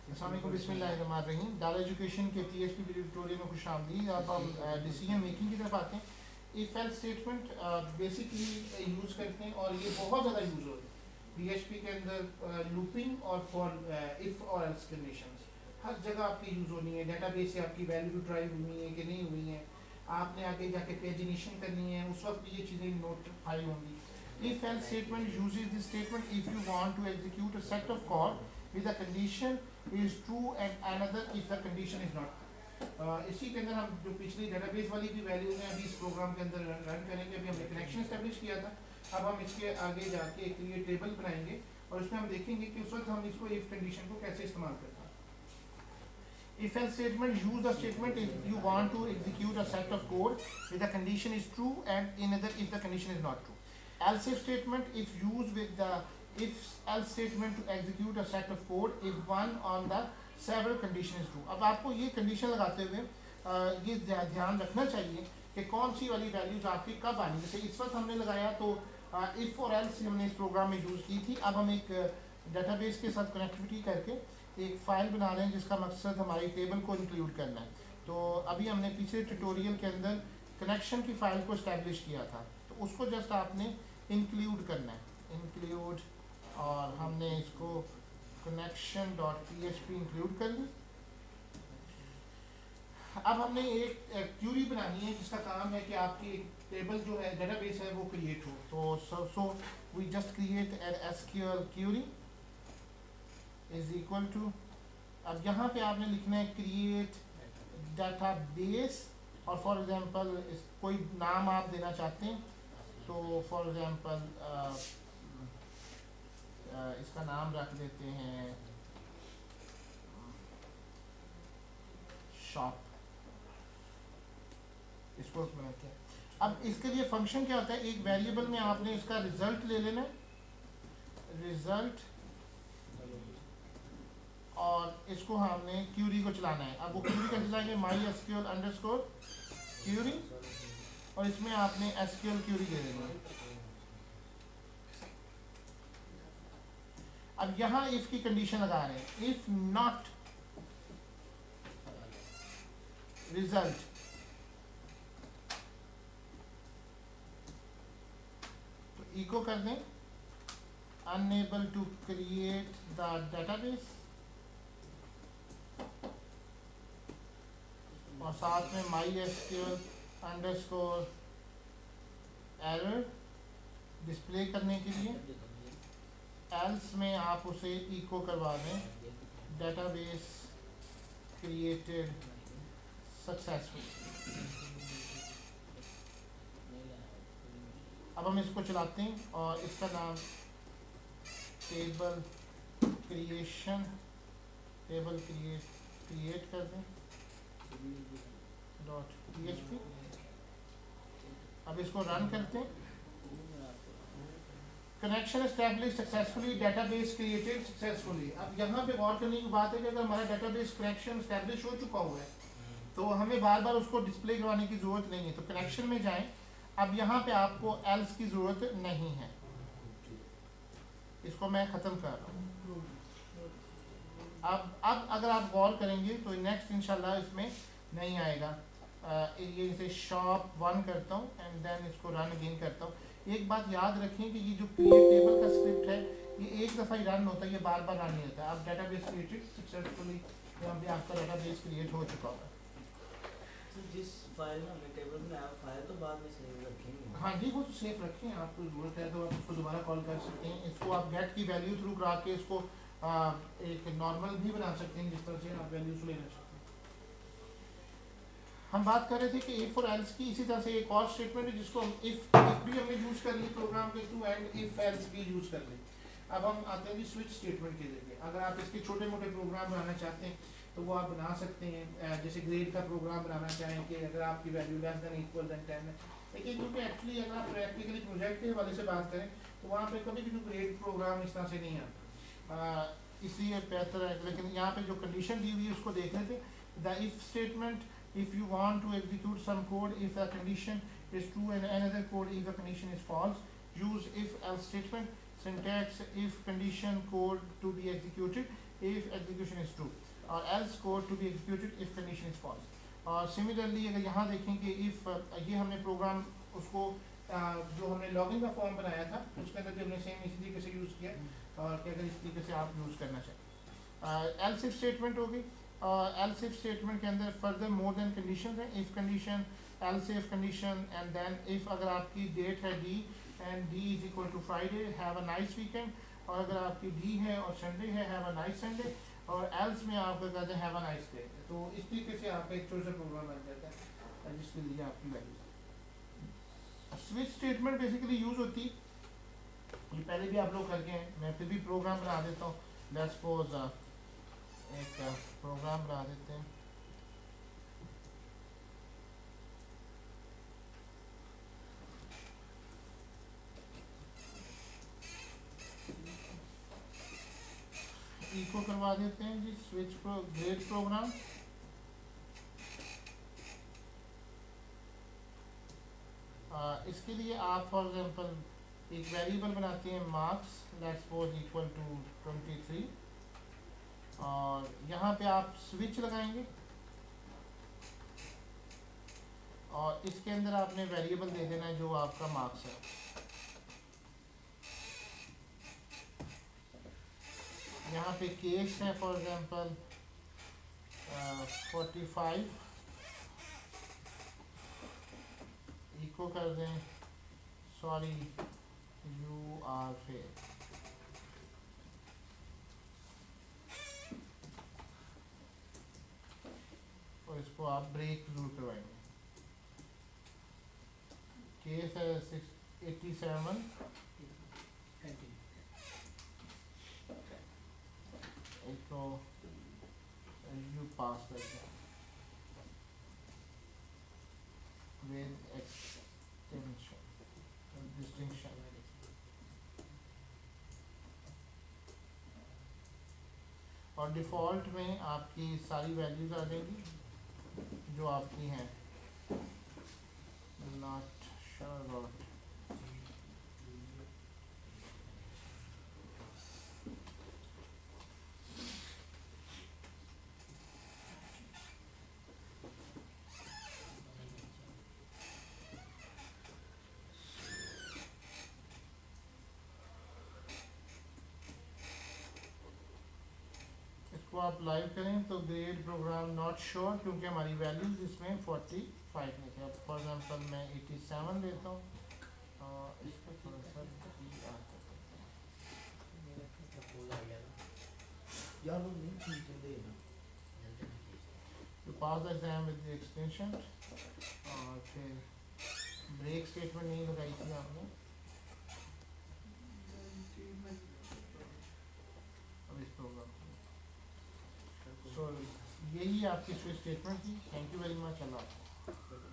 अस्सलाम वालेकुम, बिस्मिल्लाहिर्रहमानिर्रहीम। डाला एजुकेशन के PHP ट्यूटोरियल में खुश आमदीद। अब हम डिसीजन मेकिंग की तरफ आते हैं। If else statement basically use करते हैं और ये बहुत ज़्यादा यूज़ होता है PHP के अंदर। लूपिंग और फॉर इफ़ और एल्स कंडीशंस हर जगह आपकी यूज़ होनी है। डेटाबेस से आपकी वैल्यू ड्राइव हुई है कि नहीं हुई है, आपने आगे जाके पेजिनेशन करनी है, उस वक्त भी ये चीज़ें नोटिफाई होंगी। If else statement uses this statement if you want to execute a set of code with a condition is true and another if the condition is not. इसी के अंदर हम जो पिछली डेटाबेस वाली भी वैल्यूज हैं अभी इस प्रोग्राम के अंदर रन करेंगे। अभी हमने कनेक्शन स्टैब्लिश किया था, अब हम इसके आगे जाके एक ये टेबल बनाएंगे और उसमें हम देखेंगे कि उस वक्त हम इसको इफ कंडीशन को कैसे इस्तेमाल करते हैं। If else statement use the statement if you want to execute a set of code with the condition is true and another if the condition is not true. Else if statement if used with the if else statement to execute a set of code if one on the several condition is true. अब आपको ये condition लगाते हुए ये ध्यान रखना चाहिए कि कौन सी वाली वैल्यूज आपकी कब आनी। जैसे इस वक्त हमने लगाया तो इफ और एल्स हमने इस प्रोग्राम में यूज़ की थी। अब हम एक डेटाबेस के साथ कनेक्टिविटी करके एक फ़ाइल बना रहे हैं जिसका मकसद हमारी टेबल को इंक्लूड करना है। तो अभी हमने पिछले ट्यूटोरियल के अंदर कनेक्शन की फ़ाइल को इस्टेब्लिश किया था, तो उसको जस्ट आपने इंक्लूड करना है। इंक्लूड और हमने इसको कनेक्शन डॉट PHP इंक्लूड कर ली। अब हमने एक क्यूरी बनानी है जिसका काम है कि आपकी टेबल जो है डेटाबेस है वो क्रिएट हो। तो we just create an SQL query is equal to, अब यहाँ पे आपने लिखना है क्रिएट डेटाबेस और फॉर एग्जांपल कोई नाम आप देना चाहते हैं तो फॉर एग्जांपल इसका नाम रख देते हैं शॉप। इसको बनाते हैं। अब इसके लिए फंक्शन क्या होता है, एक वेरिएबल में आपने इसका रिजल्ट ले लेना है, रिजल्ट, और इसको हमने क्यूरी को चलाना है। अब वो क्यूरी का चलाएंगे MySQL अंडरस्कोर क्यूरी और इसमें आपने SQL क्यूरी दे देनी है। अब यहाँ इफ की कंडीशन लगा रहे हैं, इफ नॉट रिजल्ट तो इको कर दें unable to create the database और साथ में MySQL अंडरस्कोर एरर डिस्प्ले करने के लिए एल्स में आप उसे इको करवा दें डेटाबेस क्रिएटेड सक्सेसफुल। अब हम इसको चलाते हैं और इसका नाम टेबल क्रिएशन, टेबल क्रिएट कर दें डॉट PHP। अब इसको रन करते हैं। Connection establish successfully, database created successfully. अब यहाँ पे गौर करने की बात है कि अगर हमारा डेटाबेस कनेक्शन एस्टैब्लिश हो चुका हुआ है तो हमें बार बार उसको डिस्प्ले करवाने की ज़रूरत नहीं है। तो कनेक्शन में जाएं। अब यहाँ पे आपको एल्स की ज़रूरत नहीं है, इसको मैं ख़त्म कर रहा हूँ। अब अगर आप गौर करेंगे तो नेक्स्ट इंशाल्लाह इसमें नहीं आएगा। ये इसे शॉप 1 करता हूँ एंड देन इसको रन अगेन करता हूँ। एक बात याद रखें कि ये जो क्रिएट टेबल का स्क्रिप्ट है ये एक दफ़ा ही रन होता है, ये बार बार रन नहीं होता है। अब डेटाबेस क्रिएटेड सक्सेसफुली, यहाँ पे आपका डेटाबेस क्रिएट हो चुका होगा। तो जिस फाइल में हमने टेबल बनाया फाइल तो बाद में सेव रखेंगे। हाँ जी, वो तो सेफ रखें, आपको ज़रूरत है तो आप उसको दोबारा कॉल कर सकते हैं। इसको आप गेट की वैल्यू थ्रू करा के इसको एक नॉर्मल भी बना सकते हैं जिस तरह से आप वैल्यूज लेना चाहते हैं। हम बात कर रहे थे कि इफ और एल्स की। इसी तरह से एक और स्टेटमेंट है जिसको हम इफ भी हमने यूज़ कर ली प्रोग्राम के थ्रू एंड इफ एल्स भी यूज़ कर ली। अब हम आते हैं जी स्विच स्टेटमेंट के जरिए। अगर आप इसके छोटे मोटे प्रोग्राम बनाना चाहते हैं तो वो आप बना सकते हैं। जैसे ग्रेड का प्रोग्राम बनाना चाहें कि अगर आपकी value less than equal then 10 है, लेकिन क्योंकि एक्चुअली अगर आप प्रैक्टिकली प्रोजेक्ट के हवाले से बात करें तो वहाँ पे कभी भी ग्रेड प्रोग्राम इस तरह से नहीं आता, इसलिए बेहतर है। लेकिन यहाँ पे जो कंडीशन दी हुई है उसको देख लेते। The if statement if you want to execute some code if the condition is true and another code if the condition is false, use if else statement. Syntax: if condition code to be executed if execution is true, और else code to be executed if condition is false. और similarly अगर यहाँ देखें कि if ये हमने programme उसको जो हमने लॉगिन का फॉर्म बनाया था उसके अंदर भी हमने सेम इसी तरीके से यूज़ किया, और कि अगर इस तरीके से आप यूज़ करना चाहें। एल्स इफ स्टेटमेंट होगी, एल्स इफ स्टेटमेंट के अंदर फर्दर मोर देन कंडीशन है, if condition, else if condition, and then if अगर आपकी डेट है D and D is equal to Friday, have a nice weekend, और अगर आपकी डी है और संडे है, हैव अ नाइस संडे, और एल्स में आप कहते हैं हैव अ नाइस डे। तो इस तरीके से आपका एक छोटा सा प्रोग्राम बन जाता है जिसके लिए आपकी value. Switch statement basically use होती, ये पहले भी आप लोग करके हैं, मैं फिर भी प्रोग्राम बना देता हूँ। लेट्स सपोज एक प्रोग्राम बना देते हैं। इको करवा देते हैं जी स्विच ग्रेड प्रोग्राम। इसके लिए आप फॉर एग्जांपल एक वेरिएबल बनाते हैं marks, let's suppose equal to 23, और यहाँ पे आप स्विच लगाएंगे और इसके अंदर आपने वेरिएबल दे देना है जो आपका मार्क्स है। यहाँ पे केस है फॉर एग्जांपल 45, इको कर दें सॉरी यू आर फेल, और इसको आप ब्रेक जरूर करवाएंगे। केस है 87, echo you pass the exam with extension distinction। और डिफ़ॉल्ट में आपकी सारी वैल्यूज आ जाएंगी जो आपकी हैं, नॉट श्योर अबाउट। इसको आप लाइव करें तो ग्रेड प्रोग्राम नॉट श्योर, क्योंकि हमारी वैल्यूज इसमें 45 में थे। अब फॉर एग्जांपल मैं 87 देता हूँ, इसको थोड़ा सा तो pass the exam with the extension, और फिर ब्रेक स्टेटमेंट नहीं लगाई थी आपने, अब इस प्रोग्राम सो यही आपकी स्विच स्टेटमेंट थी। Thank you very much, Allah.